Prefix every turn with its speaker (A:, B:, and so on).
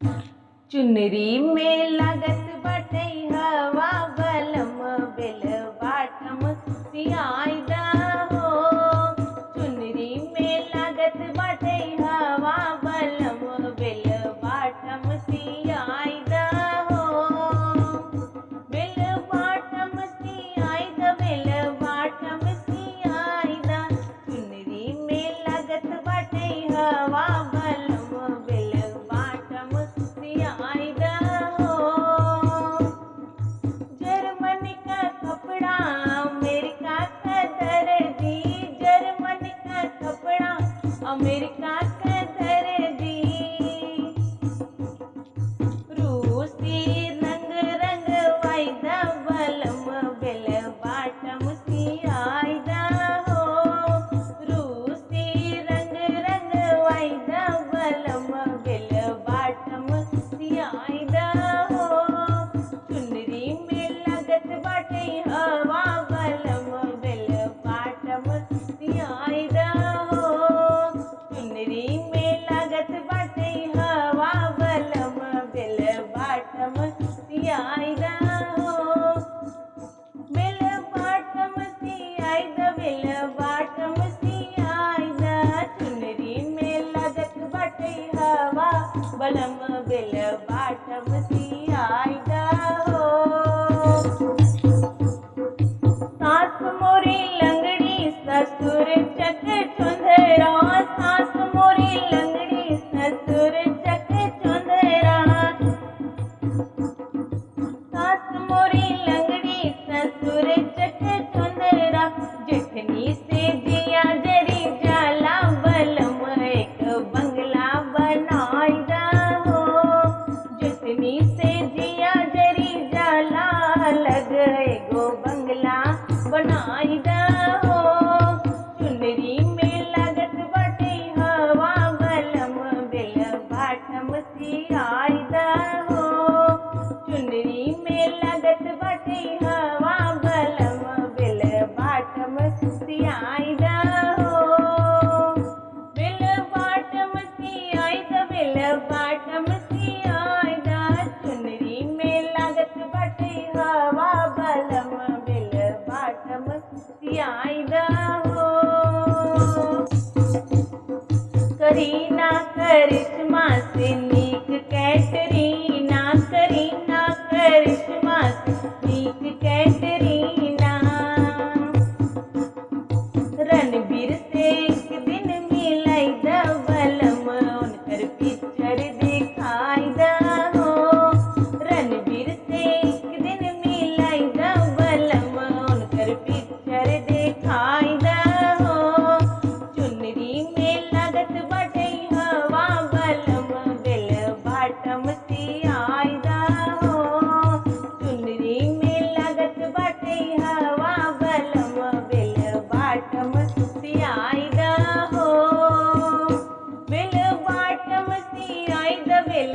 A: चुनरी में लागत बाटे हवा बलम बेल बाटम सियाइदा हो। चुनरी में लागत बाटे हवा बलम बेल बाटम सियाइदा हो। बेल बाटम सियाइदा बेल बाटम सियाइदा। चुनरी में लागत बाटे हवा बलम बेल बाटम सियाइदा हो। जर्मन का कपड़ा अमेरिका का दर्जी, जर्मन का कपड़ा अमेरिका का दर्जी। रूसी रंग रंगवाइदा बलम बेल बाटम सियाइदा हो। रूसी रंग रंगवाइदा बलम बेल बाटम सियाइदा हो। चुनरी में लागत बाटे हवा बलम बेल बाटम सियाइदा हो। चुनरी में लागत बाटे हवा बलम बेल बाटम सियाइदा हो। बेल बाटम सियाइदा बेल बाटम सियाइदा। चुनरी में लागत बाटे हवा बलम बेल बाटम सियाइदा हो। सास मोरी लंगड़ी ससुर चक चुंदरा, सास मोरी लंगड़ी ससुर चक चुंदरा। सास मोरी लंगड़ी ससुर चक चुंदरा। जेठनी से जिया जरी जाला बलम एक बंगला बनाइदा हो। जेठनी से जिया जरी जाला लग एगो बंगला बनाइदा हो। चुनरी में लागत बाटे हवा बलम बेल बाटम सियाइदा हो। चुनरी में लागत बाटे हवा बलम बेल बाटम सियाइदा हो। बेल बाटम सियाइदा बेल बाटम सियाइदा। चुनरी में लागत बाटे हवा बलम बेल बाटम सियाइदा हो। करीना करिश्मा से नीक कैटरीना, करीना करिश्मा से नीक कैटरीना। रणबीर से एक दिन मिलाइदा बलम उनकर पिक्चर दिखाइदा हो। रणबीर से एक दिन मिलाइदा बलम उनकर पिक्चर दिखाइदा हो। चुनरी में लागत बाटे हवा बलम बेल बाटम सियाइदा हो। चुनरी में लागत बाटे हवा बलम बेल बाटम सियाइदा हो। बेल बाटम सियाइदा बेल